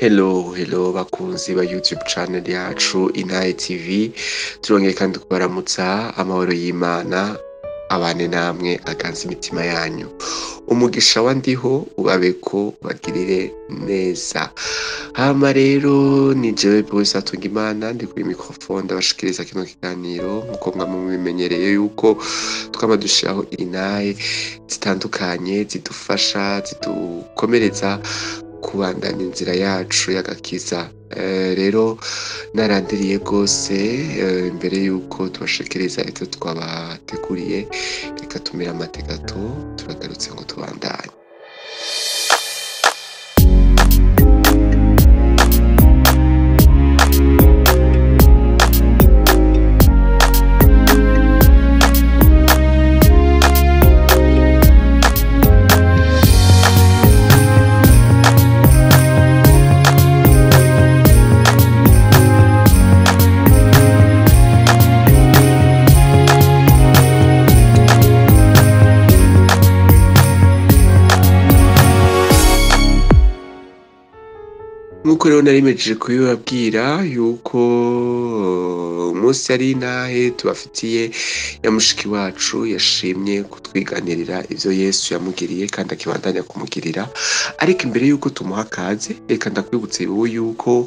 Hello bakunzi ba YouTube channel yacu Inaye TV, turongeye kandi kubaramutsa. Amahoro y'Imana abane namwe aganze imitima yanyu. Umugisha wa ndiho ubabeko bagirire neza. Hama rero ni jewe Boyce Hatungimana ndi kuri microphone ndabashikiriza kino kiganiro nkuko mwamubimenyereye yuko twama dushiraho Inaye zitandukanye zidufasha zidukomereza kubandanya inzira yacu y'agakiza. Rero narandiriye gose imbere yuko tubashikiriza ivyo twabateguriye, reka tumira amate gato turagarutse ngo tubandanye. Nkuko rero narimejeje kubibabwira yuko umunsi ari Inahe tubafitiye ya mushiki wacu yashimye kutwiganirira ivyo Yesu yamugiriye kandi akibandanya kumugirira. Ariko imbere yuko tumuha kaze, reka ndakwibutse wowe yuko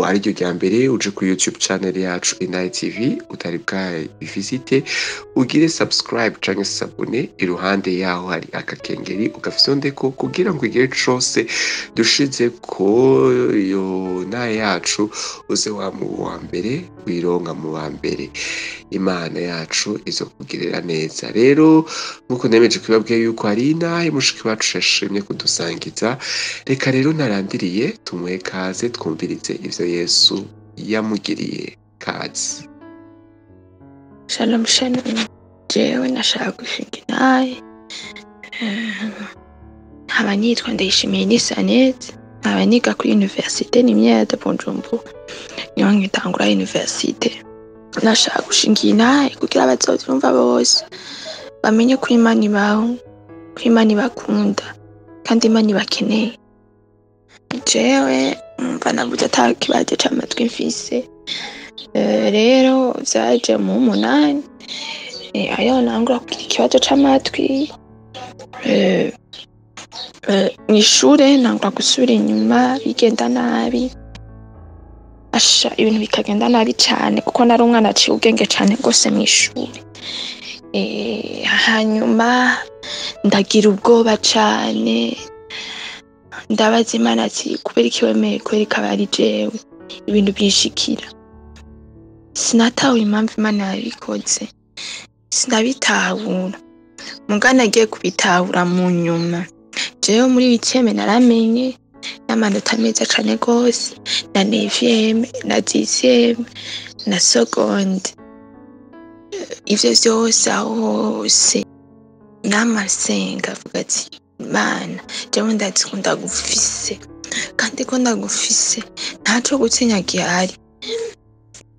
ari ryo rya mbere uje kuri YouTube channel yacu Inaye TV utari bwayivisite, ugire subscribe canke s'abone. Iruhande yaho hari akakengeri ugafyondeko kugira ngo igihe cose dushize ko yo Inaye yacu uze wa mbere wironka mu wa mbere. Imana yacu izo kugirira neza. Rero nkuko nemeje kwibabwiye yuko ari Inahe mushiki wacu yashimye kudusangiza, reka rero narandiriye tumuhe kaze twumvirize ivyo Yesu yamugiriye. Kaze. Shalom shalom, jewe nashaka gushinga Inahe. Nkaba nitwa Ndayishimiye Nisanete, nkaba niga kuri Université Lumière de Bujumbura, niho nkitangura université. Nashaka gushinga Inahe kugira abazovyumva bose bamenye ko Imana ibaho, ko Imana ibakunda kandi Imana ibakeneye. Jewe mva nabuze ata kibazo c'amatwi mfise, rero vyaje mu munani ayo nangura kugira ikibazo c'amatwi. Mw'ishure nangura gusubira inyuma bigenda nabi, ibintu bikagenda nabi cane kuko nari umwana aciye ubwenge cane gose mw'ishure. Hanyuma ndagira ubwoba cane, ndabaza Imana ati kubera iki wemeye kubera ikaba ari jewe ibintu byishikira. Sinatawe impamvu Imana yabikoze, sinabitahura muga nagiye kubitahura mu nyuma. Jewe muri 8e naramenye n'amanota meza cane gose, na 9e na 10e na seconde. Ivyo vyose aho hose namasenga avuga ati Imana jewe ndazi ko ndagufise kandi ko ndagufise ntaco gutinya gihari.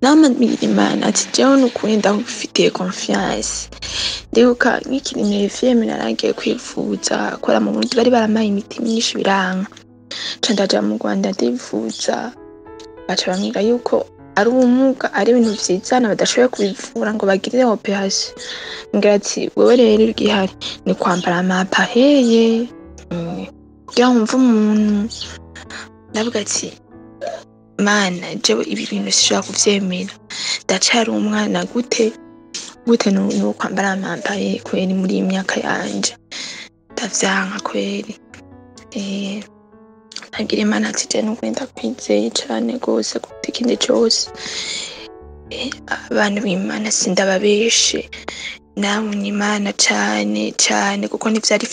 Namabwira Imana ati jewe nukuri ndagufitiye confiance. Ndibuka nk'ikiri 9e naragiye kwivuza kora mu Burundi, bari baramaye imiti myinshi biranka, ca ndaja mu Rwanda ndivuza, baca bambwira yuko ari ubumuga, ari ibintu vyizana badashoboye kubivura ngo bagirire operation. Ngira ati wewe rero igihari ni kwambara amapaheye kugira ngo mve umuntu. Ndavuga ati Mana jewe ibi bintu sishobora kuvyemera, ndacari umwana gute no kwambara amapaye kweri muri imyaka yanje, ndavyanka kweri. Nabwira Imana ati je nukuri ndakwizeye cane gose kuruta ikindi cose. Abantu b'Imana sindababeshe, nabonye Imana cane kuko ntivyari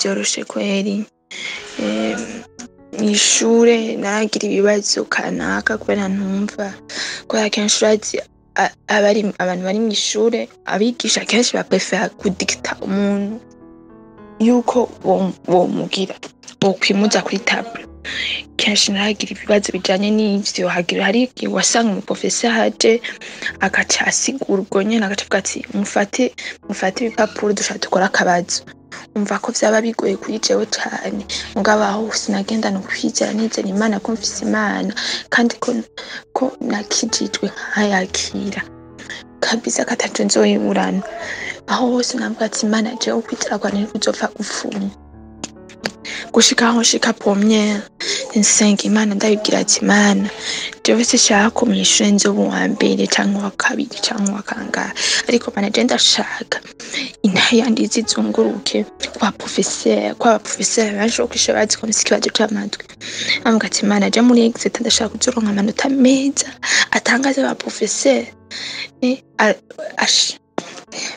vyoroshe kweri. Mw'ishure naragira ibibazo kanaka kubera ntumva, kubera kenshi urazi abantu bari mw'ishure abigisha kenshi baprefera kudikta umuntu yuko womugira wokwimuza kuri table. Kenshi naragira ibibazo bijanye n'ivyo, hari igihe wasanga umuprofesseur aje agaca asigura ubwo nyene agaca avuga ati mufate ibipapuro dushaka dukora akabazo. umva ko vyaba bigoye kuri jewe cane, mugabo aho sinagendana ukwizera nizera Imana ko mfise Imana kandi ko nakijijwe nkayakira kabisa kataco nzoyiburana. Aho hose navuga ati Imana jewe ukwizera kwanje ntikuzopfa gupfuma. Gushika aho nshika première nsenga Imana ndabibwira ati Imana jewe sinshaka ko mw'ishure nzoba uwa mbere canke uwa kabiri canke uwa kangahe, ariko Mana je ndashaka intahe yanje zizunguruke kwa professeur benshi bo kw'ishure bazi ko mfise ikibazo c'amatwi. Avuga ati Mana je muri exit ndashaka kuzoronka amanota meza atangaze ba professeur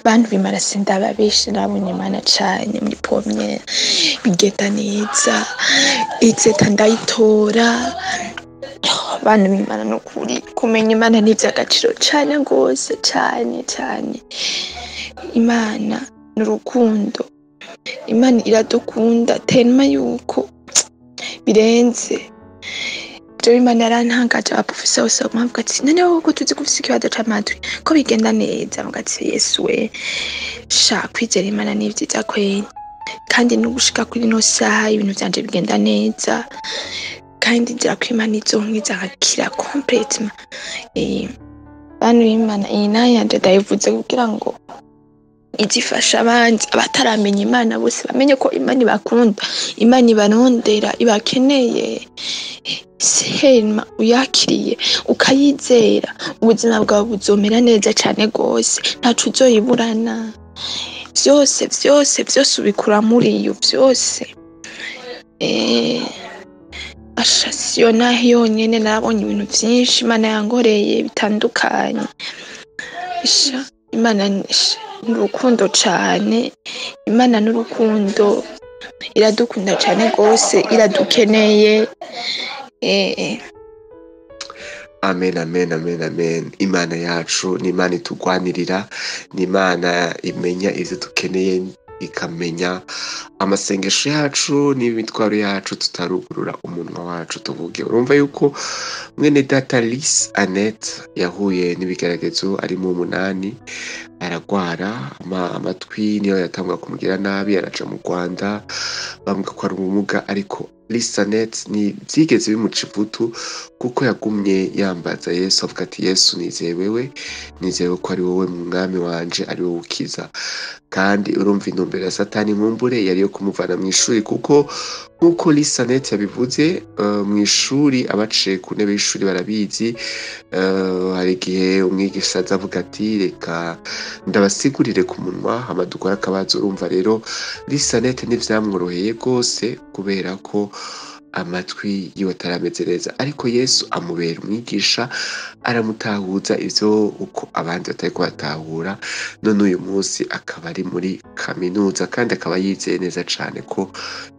bantu bimara sindababeshe nabonye Imana cane muri première bigenda neza, exit ndayitora. Bantu b'Imana nukuri kumenya Imana n'ivy'agaciro cane gose cane. Imana n'urukundo, Imana iradukunda tellement yuko birenze. Jewe Imana yarantangaje abaprofesseur bose bavuga ati noneho ko tuzi ko ufise ikibazo c'amatwi ko bigenda neza, bavuga ati Yesu we sha kwizera Imana ni vyiza kweri, kandi n'ugushika kuri no saha ibintu vyanje bigenda neza kandi nzira ko Imana izonkiza nkakira complètement. Bantu b'Imana iyi nayo yanje ndayivuze kugira ngo izifasha abandi abataramenya Imana bose bamenye ko Imana ibakunda, Imana ibarondera, ibakeneye. Sema uyakiriye ukayizera, ubuzima bwawe buzomera neza cane gose, ntaco uzoyiburana. Vyose ubikura muri iyo vyose. Siyo naho yonyene narabonye ibintu vyinshi Imana yankoreye bitandukanye. Imana n'urukundo cane, Imana n'urukundo iradukunda cane gose, iradukeneye. Amen. Imana yacu ni Imana itugwanirira, ni Imana imenya ivyo dukeneye, ikamenya amasengesho yacu n'imitwaro yacu tutarugurura umunwa wacu tuvuge. Urumva yuko mwene data Lise Annette yahuye n'ibigeragezo ari mu 8, aragwara amatwi niyo yatangwa kumugira nabi, araja mu Rwanda bavuga ko ari ubumuga, ariko Lise Annette ni vyigeze bimuca ivutu kuko yagumye yambaza Yesu, avuga ati Yesu nizeye ko ari wowe mwami wanje, ari wowe ukiza. Kandi urumva intumbero ya Satani nkumbure yari yo kumuvana mw'ishuri, kuko nkuko Lise Annette yabivuze mw'ishuri abaciye ku ntebe y'ishuri barabizi. Hari igihe umwigisha aza avuga ati reka ndabasigurire ku munwa hama dukora akabazo. Urumva rero Lise Annette ntivyamworoheye gose kubera ko amatwi yiwe atarameze neza, ariko Yesu amubera umwigisha, aramutahuza ivyo uko abandi batariko batahura. None uyu munsi akaba ari muri kaminuza kandi akaba yizeye neza cane ko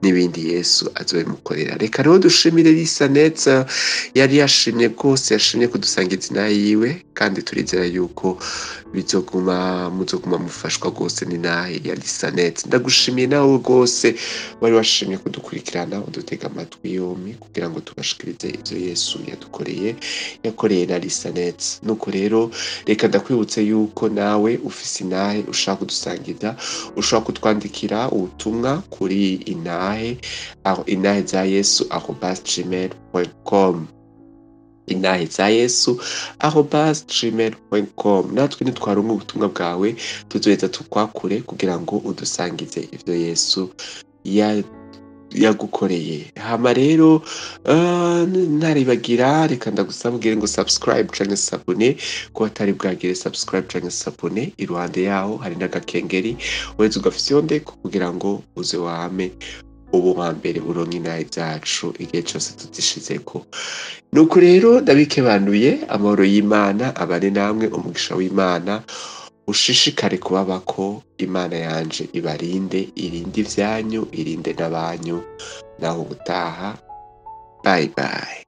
n'ibindi Yesu azobimukorera. Reka rero dushimire Lise Annette, yari yashimye gose, yashimye kudusangiza inaha yiwe, kandi turizera yuko muzoguma mufashwa gose n'inaha ya Lise Annette. Ndagushimiye nawe gose wari washimye kudukurikirana udutega amatwi yompi kugira ngo tubashikirize ivyo Yesu yakoreye na Lise Annette. Nuko rero reka ndakwibutse yuko nawe ufise inahe ushaka kudusangiza, ushaka kutwandikira ubutumwa kuri inahe za Yesu @gmail.com, inahe za Yesu @gmail.com. natwe nitwaronka ubutumwa bwawe tuzoheza tukwakure kugira ngo udusangize ivyo Yesu yagukoreye. Hama rero ntaribagira, reka ndagusaba ugire ngo subscribe canke s'abone ko atari bwagire subscribe canke s'abone. Iruhande yaho hari n'agakengeri weze ugafyondeko kugira ngo uze wame ubu wa mbere uronka inahe zacu igihe cose tuzishizeko. Nuko rero ndabikebanuye, amahoro y'Imana abane namwe, umugisha w'Imana ushishikare kubabako. Imana yanje ibarinde, irinde ivyanyu, irinde n'abanyu. Naho ubutaha, bye.